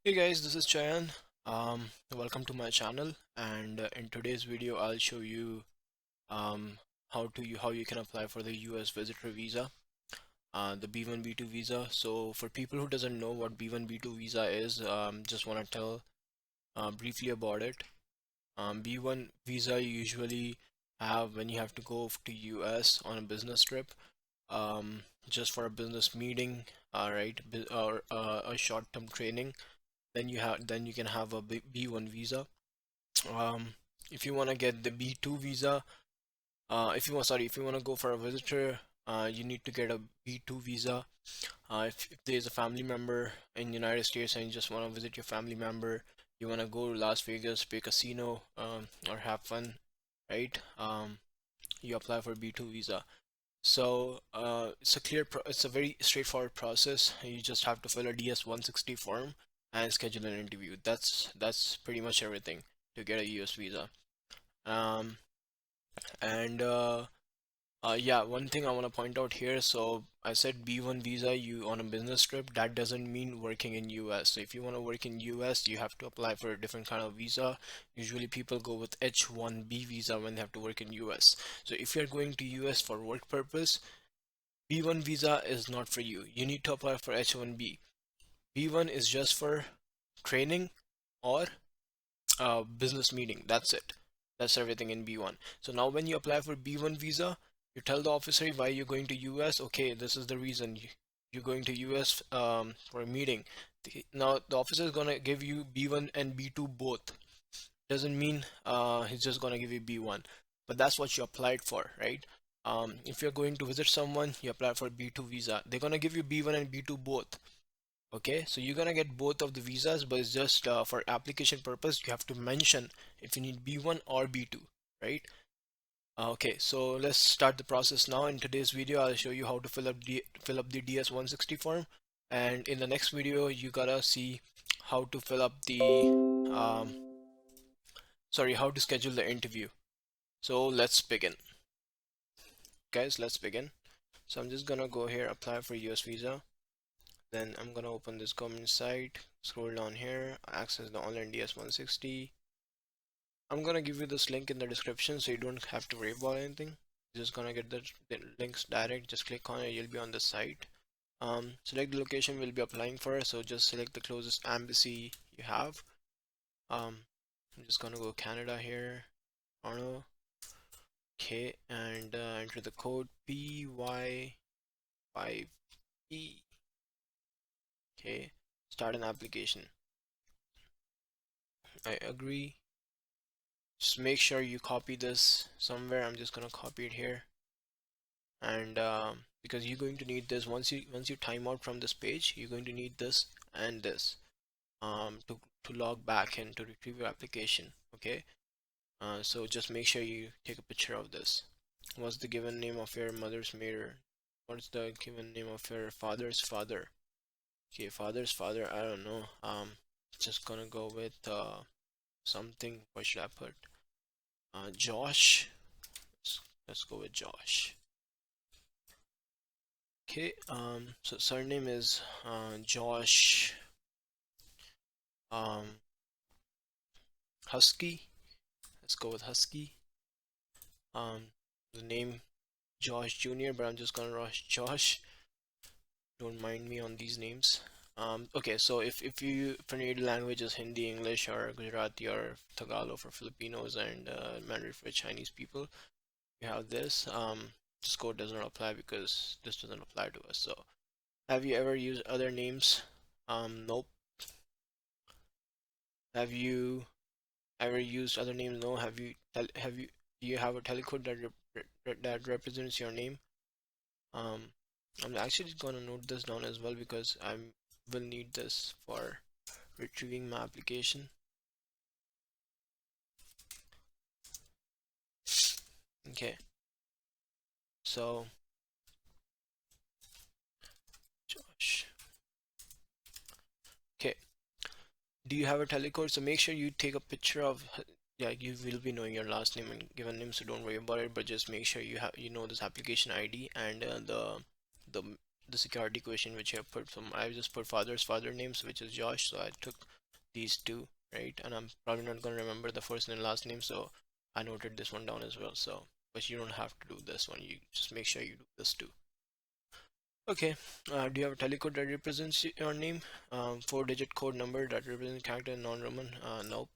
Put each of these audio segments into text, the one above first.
Hey guys, this is Chayan. Welcome to my channel, and in today's video, I'll show you um, how you can apply for the U.S. visitor visa, the B1 B2 visa. So for people who doesn't know what B1 B2 visa is, just want to tell briefly about it. B1 visa you usually have when you have to go to U.S. on a business trip, just for a business meeting, right, or a short-term training. Then you can have a B1 visa. um if you want to get the B2 visa, if you want to go for a visitor, you need to get a B2 visa. If there's a family member in United States and you just want to visit your family member, you want to go to Las Vegas, play casino, or have fun, right? You apply for B2 visa. So it's a very straightforward process. You just have to fill a DS-160 form and schedule an interview. That's pretty much everything to get a US visa. Um, and Yeah, one thing I want to point out here. So I said B1 visa, you on a business trip. That doesn't mean working in US. So if you want to work in US, you have to apply for a different kind of visa. Usually people go with H1B visa when they have to work in US. So if you're going to US for work purpose, B1 visa is not for you. You need to apply for H1B. B1 is just for training or business meeting. That's it. That's everything in B1. So now when you apply for B1 visa, you tell the officer why you're going to US. Okay, this is the reason you're going to US for a meeting. Now the officer is gonna give you B1 and B2 both. Doesn't mean he's just gonna give you B1, but that's what you applied for, right? If you're going to visit someone, you apply for B2 visa. They're gonna give you B1 and B2 both. Okay, so you're gonna get both of the visas, but it's just for application purpose. You have to mention if you need B1 or B2, right? Okay, so let's start the process now. In today's video, I'll show you how to fill up the DS-160 form, and in the next video, you gotta see how to fill up the how to schedule the interview. So let's begin, guys. Let's begin. So I'm just gonna go here, apply for US visa. Then I'm gonna open this government site, scroll down here, access the online DS-160. I'm gonna give you this link in the description so you don't have to worry about anything. You're just gonna get the links direct. Just click on it, you'll be on the site. Select the location we'll be applying for. So just select the closest embassy you have. I'm just gonna go Canada here. Toronto. Okay, and enter the code PY5E. Okay, start an application. I agree. Just make sure you copy this somewhere. I'm just gonna copy it here, and because you're going to need this once you time out from this page, you're going to need this and this to log back and to retrieve your application. Okay, so just make sure you take a picture of this. What's the given name of your mother's maiden? What's the given name of your father's father? Okay, father's father, I don't know. Just gonna go with something. What should I put? Josh. Let's go with Josh. Okay, so surname is Josh Husky. Let's go with Husky. The name Josh Jr., but I'm just gonna rush Josh. Don't mind me on these names. Okay, so if your native language is Hindi, English, or Gujarati, or Tagalog for Filipinos, and Mandarin for Chinese people, you have this. This code does not apply because this doesn't apply to us. So, have you ever used other names? Nope. Have you ever used other names? No. Do you have a telecode that represents your name? Um, I'm actually gonna note this down as well because I will need this for retrieving my application. Okay, so Josh. Okay, do you have a telecode? So make sure you take a picture of. Yeah, you will be knowing your last name and given name, so don't worry about it. But just make sure you know this application ID and the the security question which I have put. From I just put father's father names, which is Josh. So I took these two, right? And I'm probably not going to remember the first and last name, so I noted this one down as well. So, but you don't have to do this one. You just make sure you do this too. Okay. Do you have a telecode that represents your name? Four-digit code number that represents character in non-Roman? Nope.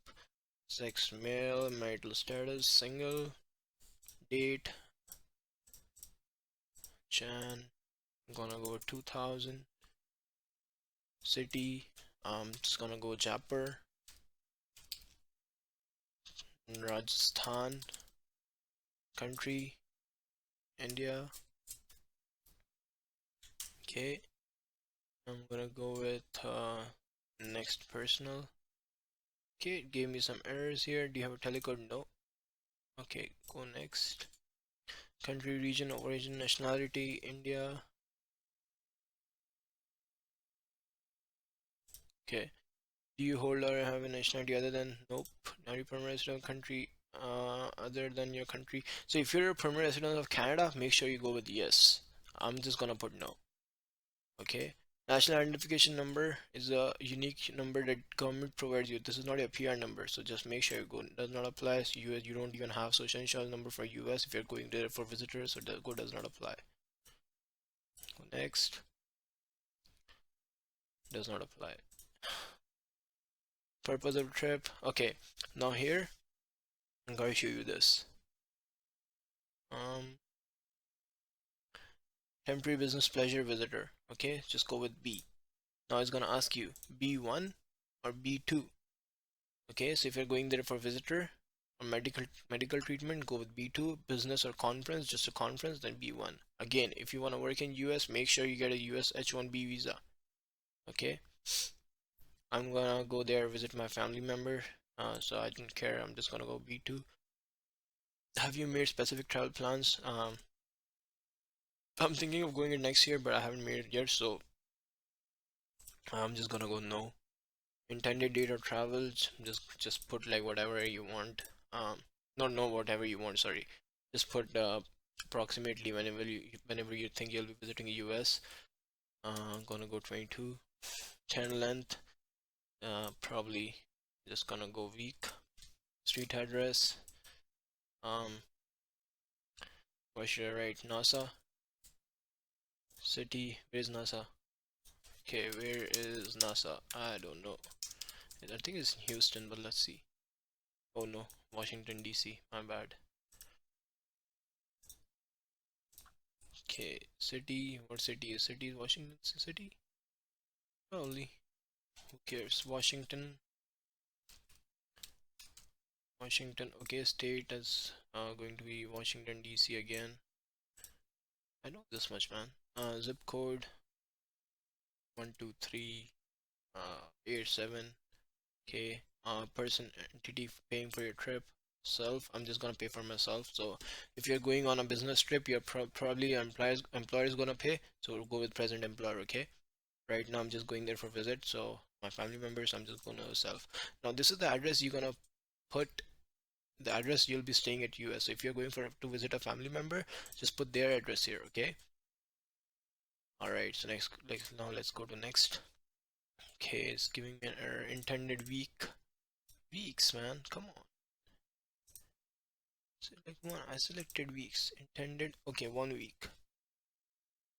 Sex, male, marital status, single, date, Jan. I'm gonna go 2000. City. Just gonna go Jaipur, Rajasthan. Country, India. Okay. I'm gonna go with next personal. Okay, it gave me some errors here. Do you have a telecode? No. Okay, go next. Country, region, origin, nationality, India. Okay. Do you hold or have a nationality other than? Nope. Are you permanent resident of country other than your country? So if you're a permanent resident of Canada, make sure you go with yes. I'm just gonna put no. Okay. National identification number is a unique number that government provides you. This is not a PR number, so just make sure you go. It does not apply to US. You don't even have social insurance number for US if you're going there for visitors, so that go does not apply. Go next. Does not apply. Purpose of trip. Okay. Now here I'm going to show you this. Um, Temporary business pleasure visitor. Okay, just go with B. Now it's gonna ask you B1 or B2. Okay, so if you're going there for visitor or medical treatment, go with B2. Business or conference, just a conference, then B1. Again, if you want to work in US, make sure you get a US H1B visa. Okay, I'm gonna go there visit my family member, so I don't care. I'm just gonna go B2. Have you made specific travel plans? I'm thinking of going in next year, but I haven't made it yet, so I'm just gonna go no. Intended date of travels, just put like whatever you want. Not no whatever you want, sorry, just put approximately whenever you think you'll be visiting US. Gonna go 22. 10 length, probably just gonna go week. Street address, um what should I write? NASA. City, where's NASA? Okay, where is NASA? I don't know. I think it's Houston, but let's see. Oh no, Washington DC, my bad. Okay, city. What city is? City is Washington City? Probably. Who cares? Washington. Washington. Okay, state is going to be Washington DC again. I know this much, man. Zip code 123 87. Okay. Person entity paying for your trip. Self. I'm just gonna pay for myself. So if you're going on a business trip, you're probably your employer is gonna pay. So go with present employer. Okay. Right now I'm just going there for visit, so my family members I'm just gonna self. Now this is the address you're gonna put, the address you'll be staying at US. So if you're going for to visit a family member, just put their address here. Okay. All right, so next, like, now let's go to next. Okay, it's giving me an error. Intended weeks, man, come on. Select one. I selected weeks. Intended. Okay, 1 week.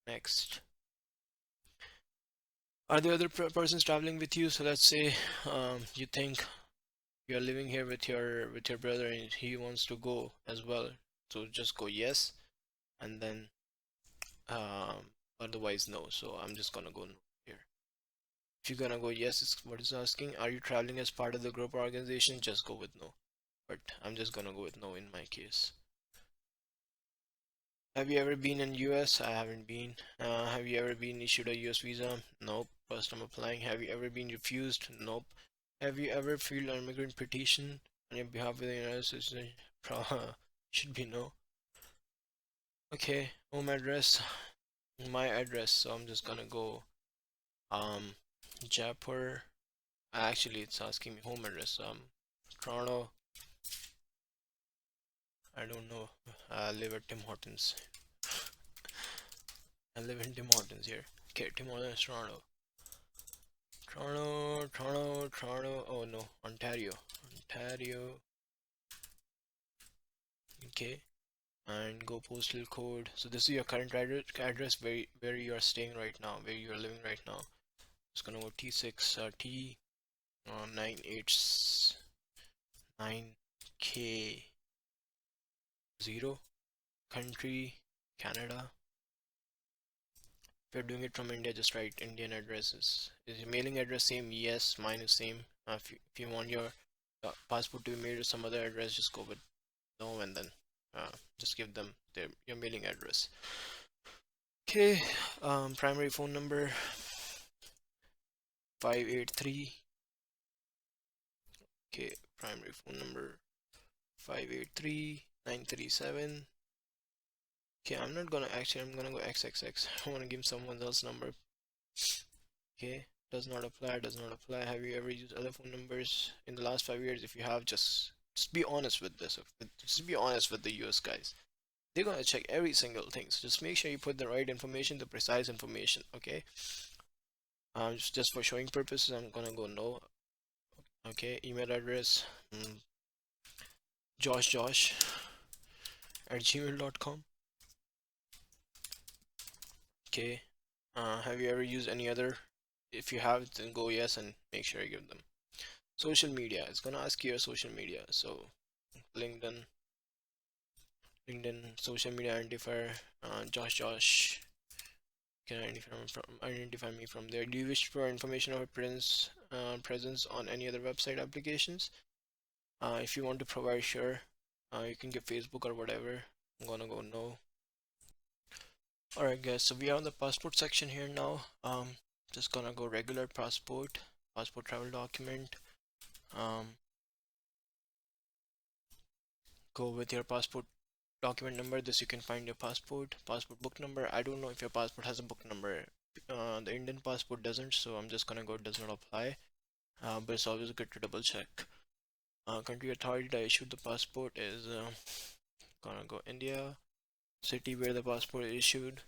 Next. Are there other persons traveling with you? So let's say you think you're living here with your brother and he wants to go as well, so just go yes, and then otherwise no. So I'm just gonna go no here. If you're gonna go yes, it's what it's asking. Are you traveling as part of the group or organization? Just go with no, but I'm just gonna go with no in my case. Have you ever been in US? I haven't been. Have you ever been issued a US visa? Nope. First time applying. Have you ever been refused? Nope. Have you ever filed an immigrant petition on your behalf with the United States? Should be no. Okay, home address, my address. So I'm just gonna go um Jaipur. Actually, it's asking me home address. Toronto. I don't know. I live at Tim Hortons. I live in Tim Hortons here. Okay, Tim Hortons, Toronto. Toronto. Oh no, Ontario. Okay, and go postal code. So this is your current address where you are staying right now, where you are living right now. Just gonna go T6 T 9K 0. Country Canada. If you're doing it from India, just write Indian addresses. Is your mailing address same? Yes, mine is same. If you want your passport to be made to some other address, just go with no, and then just give them your mailing address. Okay, primary phone number 583. Okay, primary phone number 583-937. Okay, I'm not gonna actually, I'm gonna go XXX. I wanna give someone else's number. Okay, does not apply, does not apply. Have you ever used other phone numbers in the last 5 years? If you have, just be honest with this. Just be honest with the US guys. They're gonna check every single thing. So just make sure you put the right information, the precise information. Okay. Just for showing purposes, I'm gonna go no. Okay, email address josh@gmail.com. Okay. Have you ever used any other? If you have, then go yes and make sure you give them. Social media. It's gonna ask you your social media. So LinkedIn, social media identifier, Josh. Can identify me from there. Do you wish for information of presence on any other website applications? If you want to provide, sure. You can give Facebook or whatever. I'm gonna go no. Alright guys, so we are on the passport section here now. Just gonna go regular passport travel document. Go with your passport document number. This you can find your passport book number. I don't know if your passport has a book number. The Indian passport doesn't, so I'm just gonna go does not apply. But it's always good to double check. Country authority that issued the passport is gonna go India. City where the passport is issued,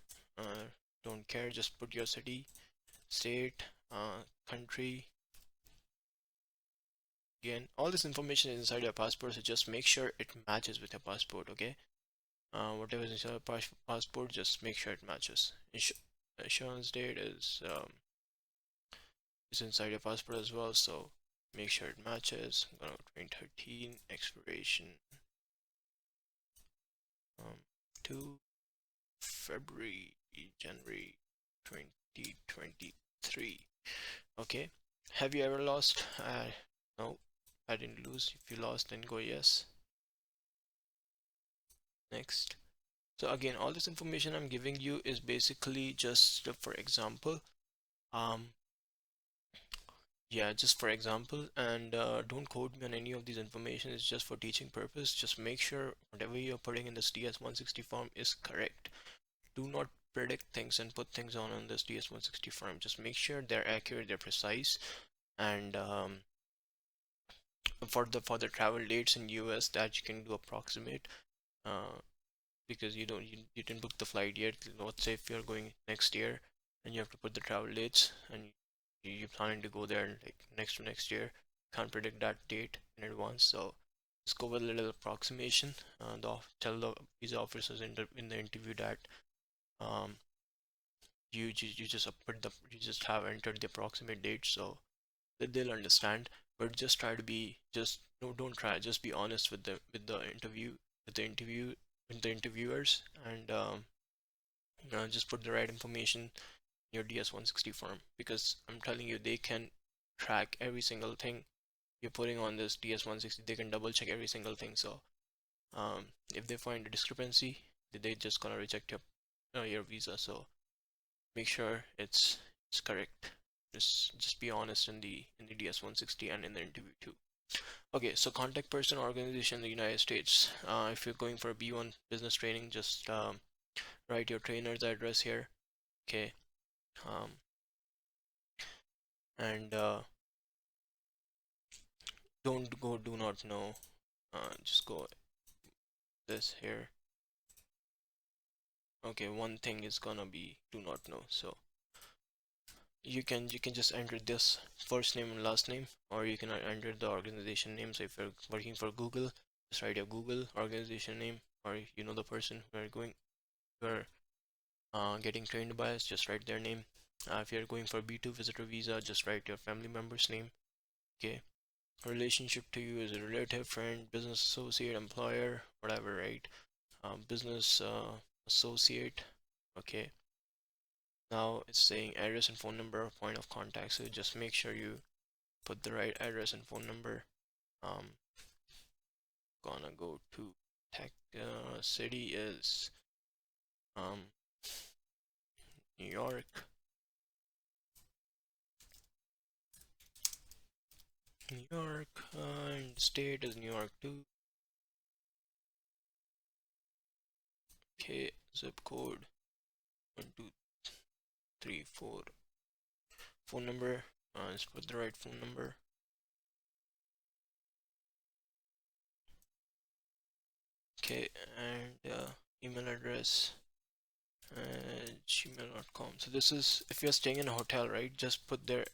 don't care, just put your city, state, country. Again, all this information is inside your passport, so just make sure it matches with your passport. Okay, whatever is inside your passport, just make sure it matches. Insurance date is inside your passport as well, so make sure it matches. I'm gonna 2013 expiration 2 February January 2023. Okay, have you ever lost? No, I didn't lose. If you lost, then go yes. Next. So again, all this information I'm giving you is basically just for example. Um, yeah, just for example, and don't quote me on any of these information. It's just for teaching purpose. Just make sure whatever you're putting in this DS-160 form is correct. Do not predict things and put things on this DS-160 form. Just make sure they're accurate, they're precise, and for the travel dates in US that you can do approximate, uh, because you didn't book the flight yet. Let's say if you're going next year and you have to put the travel dates and you're planning to go there like next year, can't predict that date in advance. So just go with a little approximation. Tell the visa officers in the interview that um you just you just have entered the approximate date, so that they'll understand. But just try to be just no don't try, just be honest with the interview with the interview with the interviewers, and just put the right information in your DS-160 form, because I'm telling you they can track every single thing you're putting on this DS-160. They can double check every single thing. So if they find a discrepancy, they just gonna reject your visa. So make sure it's correct. Just be honest in the DS-160 and in the interview too. Okay, so contact person organization in the United States. If you're going for a B1 business training, just write your trainer's address here. Okay, um, and don't go do not know. Just go this here. Okay, one thing is gonna be do not know. So you can just enter this first name and last name, or you can enter the organization name. So if you're working for Google, just write your Google organization name, or you know the person who are going who are getting trained by us, just write their name. If you're going for B2 visitor visa, just write your family member's name. Okay. Relationship to you is a relative, friend, business associate, employer, whatever, right? Business associate. Okay. Now it's saying address and phone number, point of contact. So just make sure you put the right address and phone number. Um, gonna go to tech city is um New York. New York, and state is New York too. Okay, zip code 1234. Phone number. Let's put the right phone number. Okay, and email address gmail.com. So this is if you're staying in a hotel, right? Just put there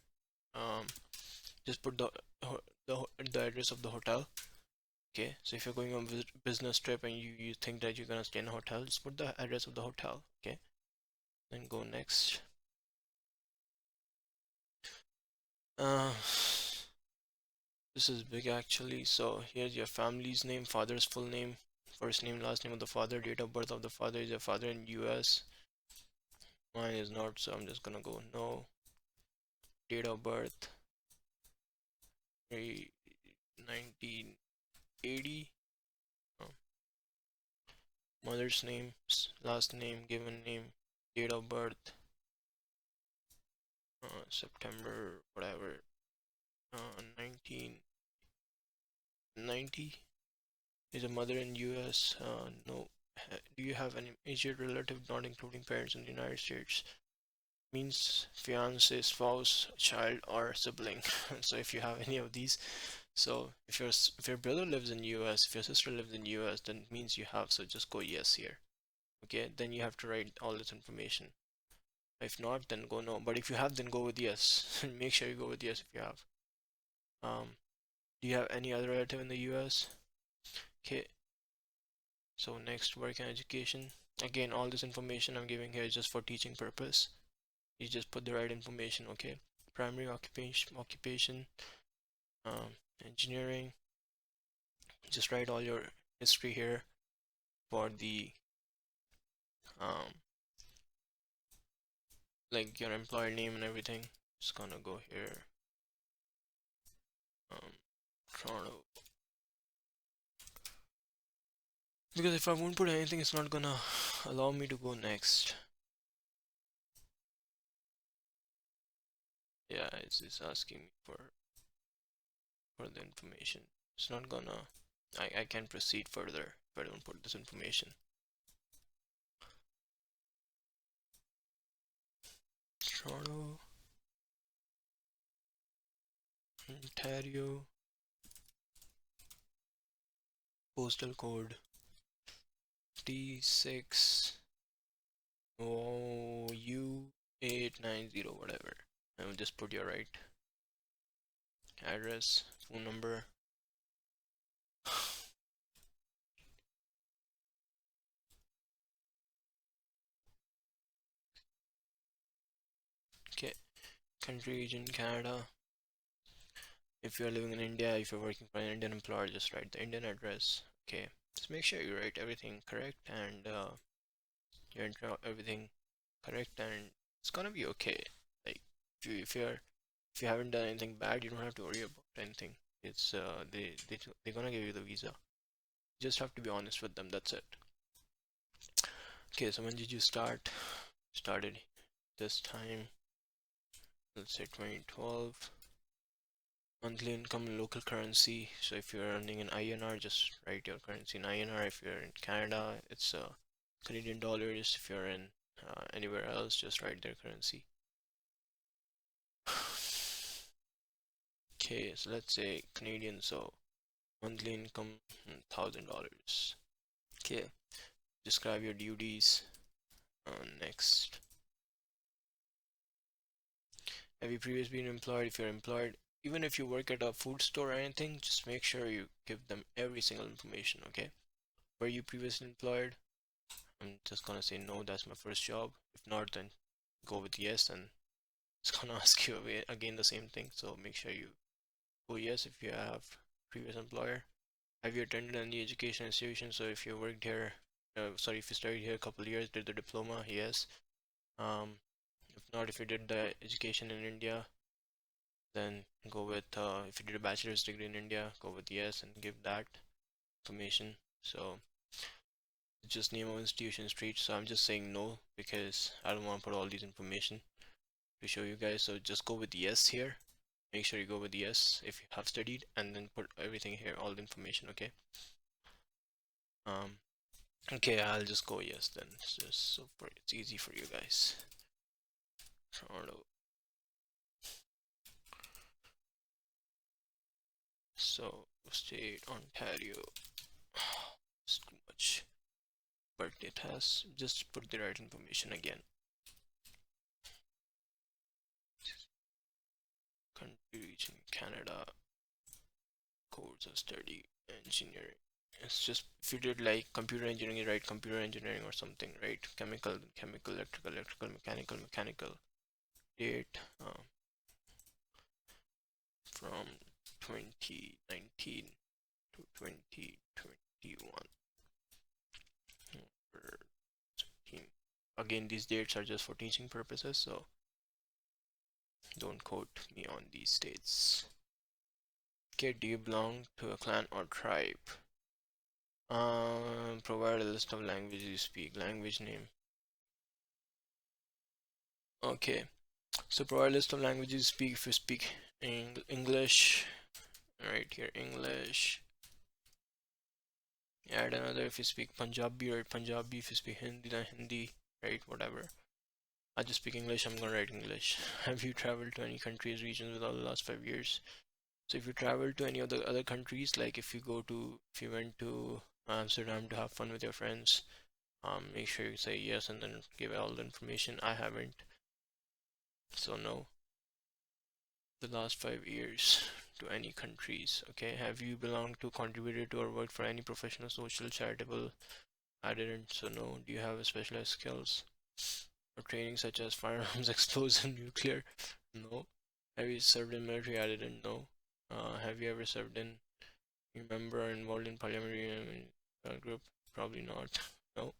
um just put the address of the hotel. Okay, so if you're going on business trip and you think that you're gonna stay in a hotel, just put the address of the hotel. Okay, then go next. Uh, this is big actually. So here's your family's name, father's full name, first name, last name of the father, date of birth of the father. Is your father in US? Mine is not, so I'm just gonna go no. Date of birth, 1980. Mother's name, last name, given name, date of birth, September, whatever, 1990. Is a mother in US? No. Do you have any major relative not including parents in the United States? Means fiance, spouse, child, or sibling. So if you have any of these, so if your brother lives in US, if your sister lives in US, then it means you have. So just go yes here. Okay, then you have to write all this information. If not, then go no. But if you have, then go with yes. Make sure you go with yes if you have. Do you have any other relative in the US? Okay, so next, work and education. Again, all this information I'm giving here is just for teaching purpose. You just put the right information, okay? Primary occupation, um, engineering. Just write all your history here for the um, like your employer name and everything. Just gonna go here, Toronto. Because if I won't put anything, it's not gonna allow me to go next. Yeah, it's asking me for the information. It's not gonna. I can't proceed further if I don't put this information. Toronto, Ontario, postal code T6 U890, whatever. I will just put your right address, phone number. Okay, country, region, Canada. If you're living in India, if you're working for an Indian employer, just write the Indian address. Okay, just make sure you write everything correct and you enter everything correct, and it's gonna be okay. Like if you haven't done anything bad, you don't have to worry about anything. It's they're gonna give you the visa. You just have to be honest with them. That's it. Okay, so when did you start? Started this time. Let's say 2012. Monthly income in local currency. So if you're earning in INR, just write your currency in INR. If you're in Canada, it's Canadian dollars. If you're in anywhere else, just write their currency. Okay, so let's say Canadian. So monthly income $1,000. Okay, describe your duties. Next, Have you previously been employed? If you're employed, even if you work at a food store or anything, just make sure you give them every single information, okay? Were you previously employed? I'm just gonna say no, that's my first job. If not, then go with yes, and it's gonna ask you again the same thing. So make sure you go yes if you have previous employer. Have you attended any education institution? So if you worked here, sorry, if you studied here a couple of years, did the diploma, yes. Um, if not, if you did the education in India, then go with if you did a bachelor's degree in India, go with yes and give that information. So just name of institution, street. So I'm just saying no because I don't want to put all these information to show you guys. So just go with yes here. Make sure you go with yes if you have studied, and then put everything here, all the information. Okay. Um. Okay, I'll just go yes then. It's just so it's easy for you guys. Toronto. So state Ontario. It's too much, but it has just put the right information again. Country region Canada. Course of study engineering. It's just if you did like computer engineering, you write computer engineering or something, right? Chemical, chemical, electrical, electrical, mechanical, mechanical. Date from 2019 to 2021. Again, these dates are just for teaching purposes, so don't quote me on these dates. Okay, do you belong to a clan or tribe? Provide a list of languages you speak. Language name. Okay, so provide a list of languages you speak. If you speak English, right here, English. Add another if you speak Punjabi, write Punjabi. If you speak Hindi, then Hindi, right? Whatever. I just speak English, I'm gonna write English. Have you traveled to any countries, regions within the last 5 years? So if you travel to any of the other countries, like if you went to Amsterdam to have fun with your friends, make sure you say yes and then give all the information. I haven't, so no. The last 5 years to any countries. Okay, have you belonged to, contributed to, or worked for any professional, social, charitable? I didn't, so no. Do you have a specialized skills or training such as firearms, explosive, nuclear? No. Have you served in military? I didn't know. Have you ever served in, you member or involved in parliamentary group? Probably not. No.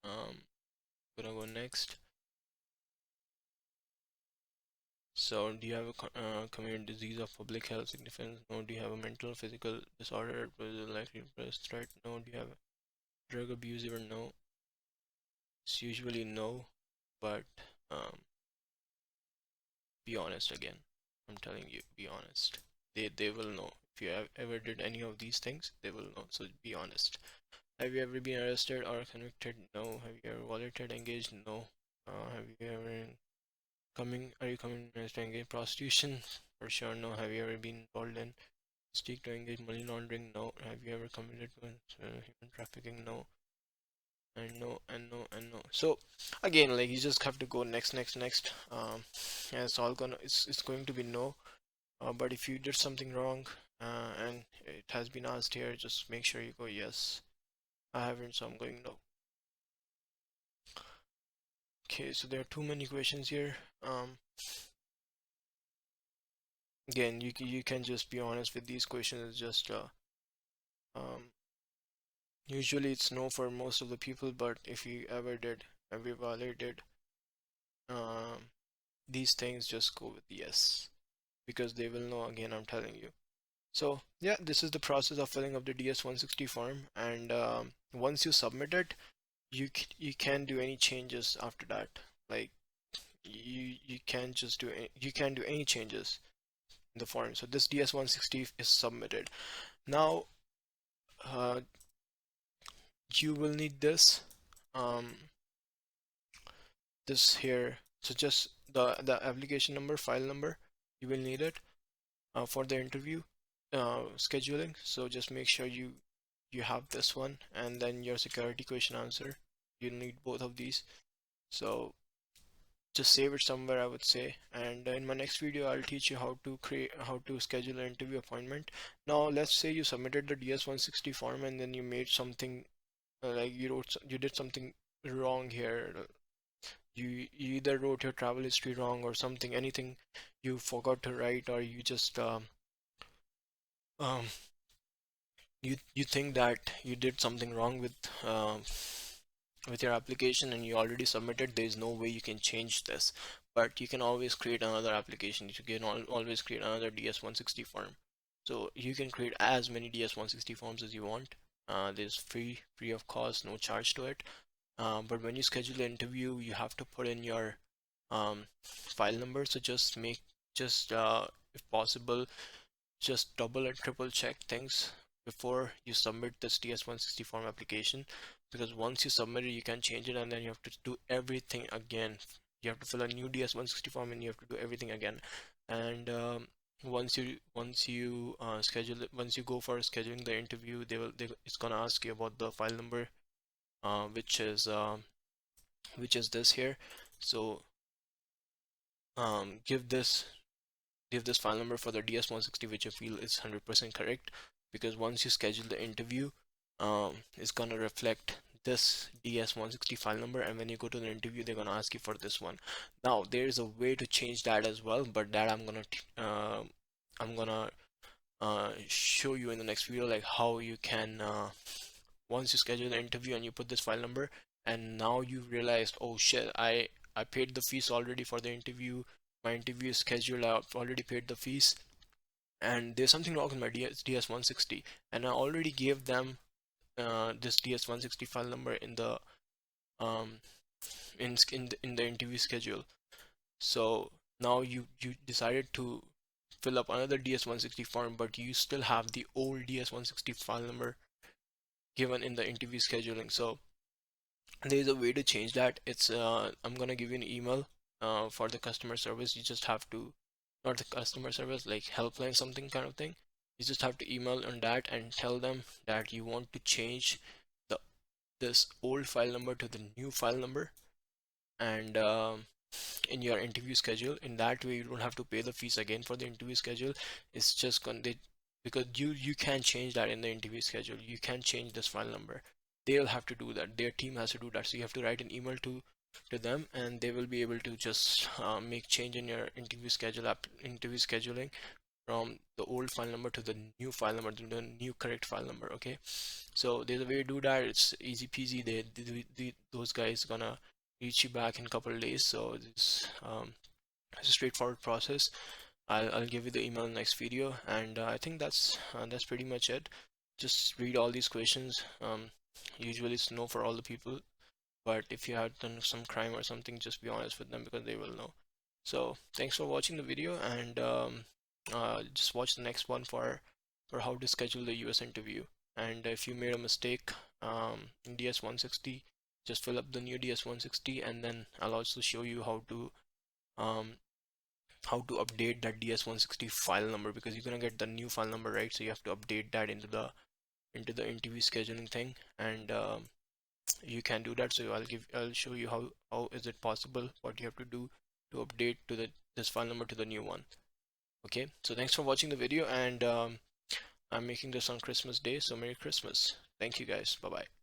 Gonna go next. So, do you have a common disease of public health significance? No. Do you have a mental or physical disorder with a likely threat? No. Do you have a drug abuse? Or no? It's usually no, but um, be honest again. I'm telling you, be honest. They will know. If you have ever did any of these things, they will know. So be honest. Have you ever been arrested or convicted? No. Have you ever volunteered, engaged? No. Have you ever are you coming to engage prostitution? For sure, no. Have you ever been involved in seek to engage money laundering? No. Have you ever committed human trafficking? No. And no, and no, and no. So again, like you just have to go next, next, next. And it's all gonna, it's going to be no. But if you did something wrong, and it has been asked here, just make sure you go yes. I haven't, so I'm going no. Okay, so there are too many questions here. Again, you can just be honest with these questions. It's just um, usually it's no for most of the people, but if you ever violated um, these things, just go with yes because they will know. Again, I'm telling you. So yeah, this is the process of filling up the DS-160 form, and once you submit it, you can do any changes after that. Like you can just you can do any changes in the form. So this DS-160 is submitted. Now you will need this um this here. So just the application number, file number, you will need it for the interview scheduling. So just make sure you have this one, and then your security question answer. You need both of these. So just save it somewhere, I would say. And in my next video I'll teach you how to schedule an interview appointment. Now let's say you submitted the DS-160 form and then you made something like you did something wrong here. You either wrote your travel history wrong or something, anything you forgot to write, or you just um you think that you did something wrong with your application and you already submitted. There is no way you can change this, but you can always create another application. You can always create another DS-160 form. So you can create as many DS-160 forms as you want. There's free of cost, no charge to it. But when you schedule an interview, you have to put in your file number. So just if possible, just double and triple check things before you submit this DS-160 form application, because once you submit it you can change it and then you have to do everything again. You have to fill a new DS-160 form and you have to do everything again. And once you go for scheduling the interview, it's gonna ask you about the file number, uh, which is um, which is this here. So um, give this give this file number for the DS-160 which you feel is 100% correct, because once you schedule the interview, it's gonna reflect this DS-160 file number, and when you go to the interview they're gonna ask you for this one. Now there is a way to change that as well, but that I'm gonna show you in the next video, like how you can once you schedule the interview and you put this file number and now you realized, oh shit, I paid the fees already for the interview, my interview is scheduled, I've already paid the fees, and there's something wrong with my DS-160, and I already gave them this DS-160 file number in the um in the interview schedule. So now you decided to fill up another DS-160 form, but you still have the old DS-160 file number given in the interview scheduling. So there is a way to change that. It's I'm gonna give you an email for the customer service. You just have to, not the customer service, like helpline something kind of thing. You just have to email on that and tell them that you want to change the this old file number to the new file number, and in your interview schedule. In that way you don't have to pay the fees again for the interview schedule. It's just gonna because you can change that in the interview schedule. You can change this file number. They'll have to do that, their team has to do that. So you have to write an email to them and they will be able to just make change in your interview scheduling from the old file number to the new file number, to the new correct file number. Okay, so there's a way to do that. It's easy peasy. Those guys gonna reach you back in a couple of days. So it's a straightforward process. I'll give you the email in the next video, and I think that's pretty much it. Just read all these questions. Usually it's no for all the people, but if you have done some crime or something, just be honest with them because they will know. So thanks for watching the video, and just watch the next one for how to schedule the US interview. And if you made a mistake in DS-160, just fill up the new DS-160, and then I'll also show you um, how to update that DS-160 file number, because you're gonna get the new file number, right? So you have to update that into the interview scheduling thing, and you can do that. So I'll show you how is it possible, what you have to do to update to this file number to the new one. Okay, so thanks for watching the video, and I'm making this on Christmas Day, so Merry Christmas. Thank you guys. Bye bye.